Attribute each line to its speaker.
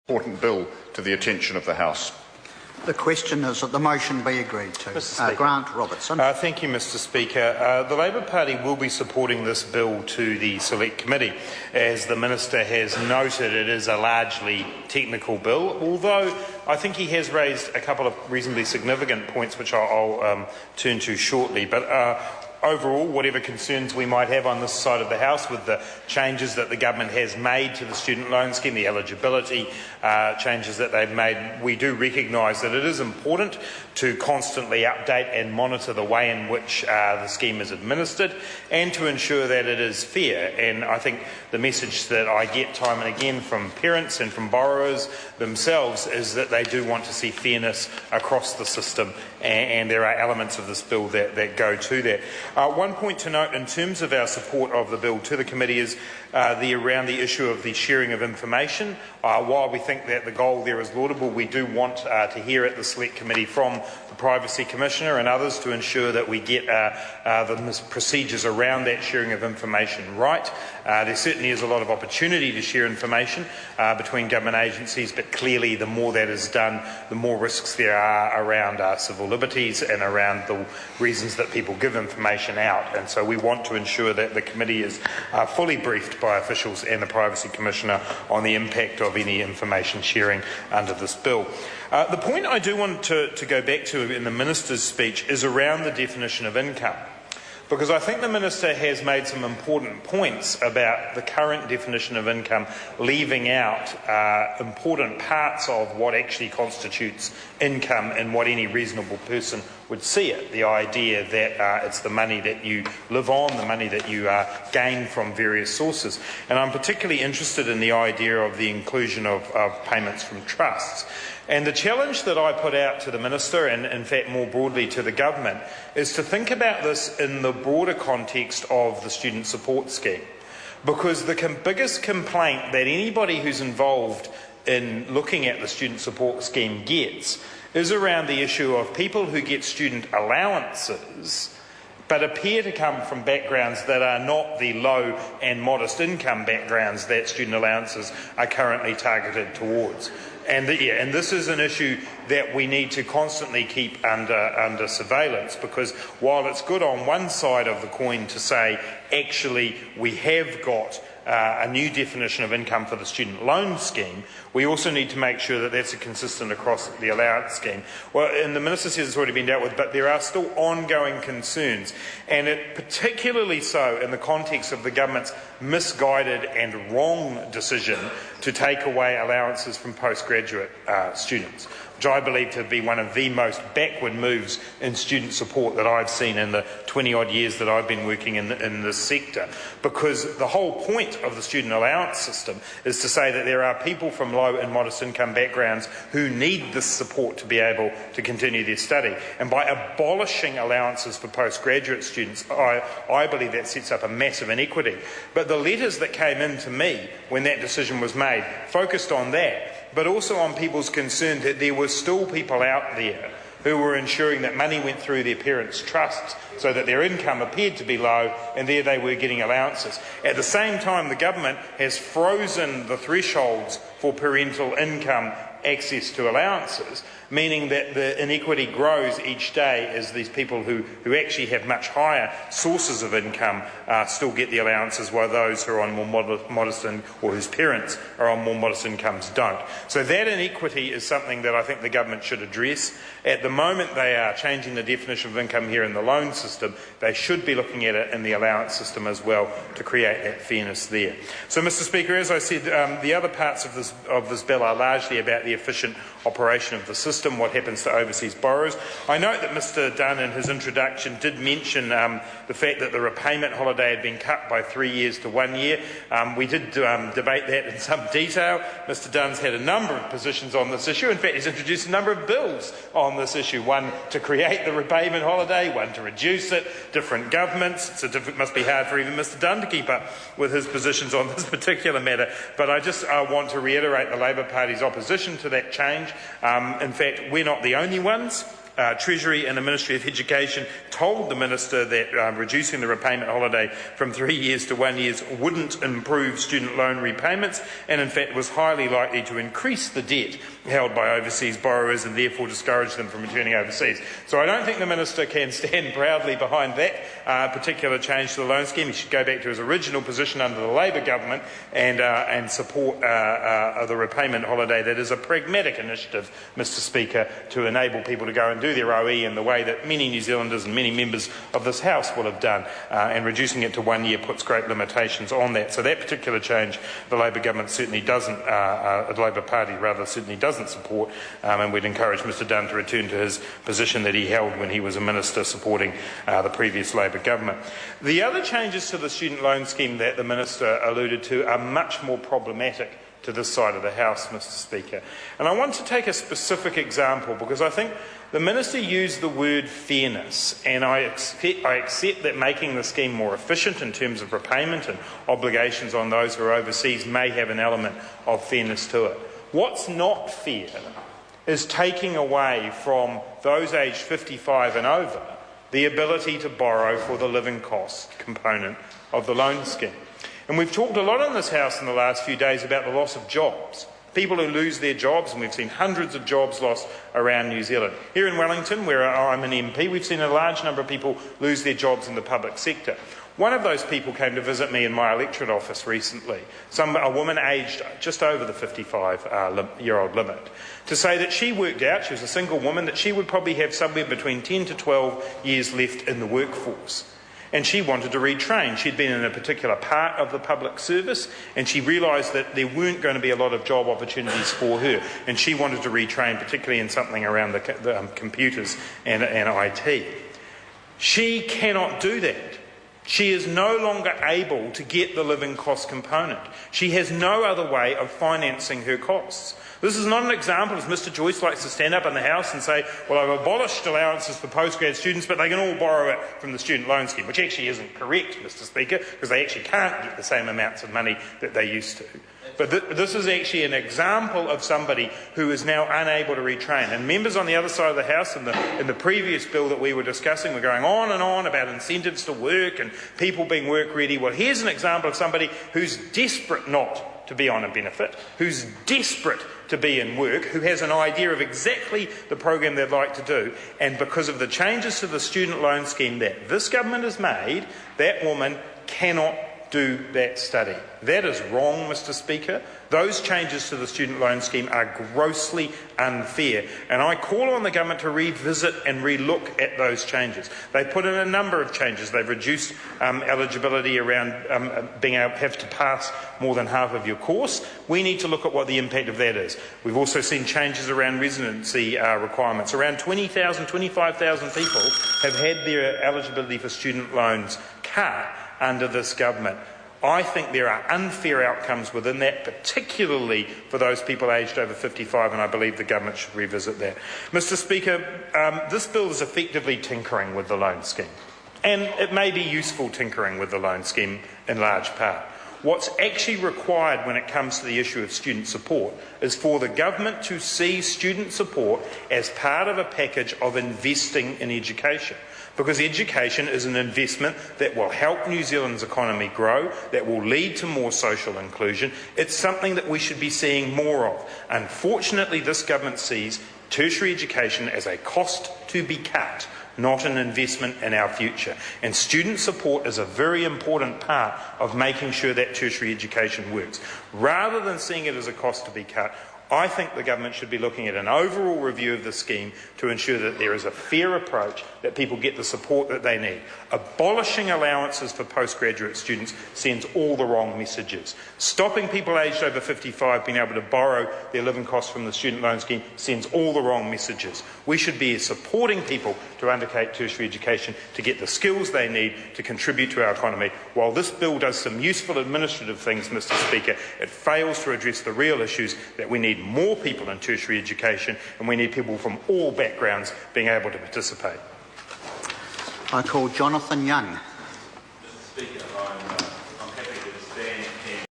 Speaker 1: important bill to the attention of the House.
Speaker 2: The question is that the motion be agreed to. Grant Robertson.
Speaker 3: Thank you, Mr Speaker. The Labour Party will be supporting this bill to the Select Committee. As the Minister has noted, it is a largely technical bill, although I think he has raised a couple of reasonably significant points which I'll turn to shortly. But overall, whatever concerns we might have on this side of the House with the changes that the government has made to the student loan scheme, the eligibility changes that they've made, we do recognise that it is important to constantly update and monitor the way in which the scheme is administered and to ensure that it is fair. And I think the message that I get time and again from parents and from borrowers themselves is that they do want to see fairness across the system, and there are elements of this bill that go to that. One point to note in terms of our support of the bill to the committee is around the issue of the sharing of information. While we think that the goal there is laudable, we do want to hear at the Select Committee from the Privacy Commissioner and others to ensure that we get the procedures around that sharing of information right. There certainly is a lot of opportunity to share information between government agencies, but clearly the more that is done, the more risks there are around civil liberties and around the reasons that people give information out. And so we want to ensure that the committee is fully briefed by officials and the Privacy Commissioner on the impact of any information sharing under this bill. The point I do want to go back to in the Minister's speech is around the definition of income, because I think the Minister has made some important points about the current definition of income, leaving out important parts of what actually constitutes income and what any reasonable person would see it. The idea that it's the money that you live on, the money that you gain from various sources. And I'm particularly interested in the idea of the inclusion of payments from trusts. And the challenge that I put out to the Minister, and in fact more broadly to the government, is to think about this in the broader context of the student support scheme. Because the biggest complaint that anybody who's involved in looking at the student support scheme gets is around the issue of people who get student allowances but appear to come from backgrounds that are not the low and modest income backgrounds that student allowances are currently targeted towards. And this is an issue that we need to constantly keep under surveillance, because while it's good on one side of the coin to say, actually, we have got a new definition of income for the student loan scheme, we also need to make sure that that's consistent across the allowance scheme. Well, and the Minister says it's already been dealt with, but there are still ongoing concerns, and it particularly so in the context of the government's misguided and wrong decision to take away allowances from postgraduate students, which I believe to be one of the most backward moves in student support that I've seen in the 20-odd years that I've been working in this sector. Because the whole point of the student allowance system is to say that there are people from low and modest income backgrounds who need this support to be able to continue their study. And by abolishing allowances for postgraduate students, I believe that sets up a massive inequity. But the letters that came in to me when that decision was made focused on that, but also on people's concern that there were still people out there who were ensuring that money went through their parents' trusts so that their income appeared to be low, and there they were getting allowances. At the same time, the government has frozen the thresholds for parental income access to allowances, meaning that the inequity grows each day as these people who actually have much higher sources of income still get the allowances, while those who are on more modest or whose parents are on more modest incomes don't. So that inequity is something that I think the government should address. At the moment they are changing the definition of income here in the loan system. They should be looking at it in the allowance system as well to create that fairness there. So, Mr Speaker, as I said, the other parts of this bill are largely about the efficient operation of the system, what happens to overseas borrowers. I note that Mr Dunn in his introduction did mention the fact that the repayment holiday had been cut by 3 years to 1 year. We did debate that in some detail. Mr Dunn's had a number of positions on this issue. In fact, he's introduced a number of bills on this issue, one to create the repayment holiday, one to reduce it, different governments. It must be hard for even Mr Dunn to keep up with his positions on this particular matter. But I just want to reiterate the Labour Party's opposition to that change. In fact, we're not the only ones Treasury and the Ministry of Education told the Minister that reducing the repayment holiday from 3 years to 1 year wouldn't improve student loan repayments, and in fact was highly likely to increase the debt held by overseas borrowers and therefore discourage them from returning overseas. So I don't think the Minister can stand proudly behind that particular change to the loan scheme. He should go back to his original position under the Labour government and support the repayment holiday. That is a pragmatic initiative, Mr Speaker, to enable people to go and do their OE in the way that many New Zealanders and many members of this House will have done, and reducing it to 1 year puts great limitations on that. So that particular change the Labour government certainly doesn't, the Labour Party rather certainly doesn't support, and we'd encourage Mr Dunn to return to his position that he held when he was a minister supporting the previous Labour government. The other changes to the student loan scheme that the Minister alluded to are much more problematic to this side of the House, Mr Speaker. And I want to take a specific example because I think the Minister used the word fairness, and I accept that making the scheme more efficient in terms of repayment and obligations on those who are overseas may have an element of fairness to it. What's not fair is taking away from those aged 55 and over the ability to borrow for the living cost component of the loan scheme. And we've talked a lot in this House in the last few days about the loss of jobs. People who lose their jobs, and we've seen hundreds of jobs lost around New Zealand. Here in Wellington, where I'm an MP, we've seen a large number of people lose their jobs in the public sector. One of those people came to visit me in my electorate office recently, a woman aged just over the 55-year-old limit, to say that she worked out, she was a single woman, that she would probably have somewhere between 10 to 12 years left in the workforce. And she wanted to retrain. She'd been in a particular part of the public service, and she realised that there weren't going to be a lot of job opportunities for her, and she wanted to retrain, particularly in something around the computers and IT. She cannot do that. She is no longer able to get the living cost component. She has no other way of financing her costs. This is not an example, as Mr Joyce likes to stand up in the House and say, well, I've abolished allowances for postgrad students, but they can all borrow it from the student loan scheme, which actually isn't correct, Mr Speaker, because they actually can't get the same amounts of money that they used to. But this is actually an example of somebody who is now unable to retrain. And members on the other side of the House in the previous bill that we were discussing were going on and on about incentives to work and people being work ready. Well, here's an example of somebody who's desperate not to be on a benefit, who's desperate to be in work, who has an idea of exactly the program they'd like to do, and because of the changes to the student loan scheme that this government has made, that woman cannot do that study. That is wrong, Mr Speaker. Those changes to the student loan scheme are grossly unfair, and I call on the government to revisit and relook at those changes. They've put in a number of changes. They've reduced eligibility around being able to have to pass more than half of your course. We need to look at what the impact of that is. We've also seen changes around residency requirements. Around 20,000, 25,000 people have had their eligibility for student loans cut under this government. I think there are unfair outcomes within that, particularly for those people aged over 55, and I believe the government should revisit that. Mr Speaker, this bill is effectively tinkering with the loan scheme, and it may be useful tinkering with the loan scheme in large part. What's actually required when it comes to the issue of student support is for the government to see student support as part of a package of investing in education. Because education is an investment that will help New Zealand's economy grow, that will lead to more social inclusion. It's something that we should be seeing more of. Unfortunately, this government sees tertiary education as a cost to be cut, not an investment in our future. And student support is a very important part of making sure that tertiary education works. Rather than seeing it as a cost to be cut, I think the government should be looking at an overall review of the scheme to ensure that there is a fair approach, that people get the support that they need. Abolishing allowances for postgraduate students sends all the wrong messages. Stopping people aged over 55 being able to borrow their living costs from the student loan scheme sends all the wrong messages. We should be supporting people to undertake tertiary education to get the skills they need to contribute to our economy. While this bill does some useful administrative things, Mr Speaker, it fails to address the real issues that we need more people in tertiary education, and we need people from all backgrounds being able to participate.
Speaker 2: I call Jonathan Young.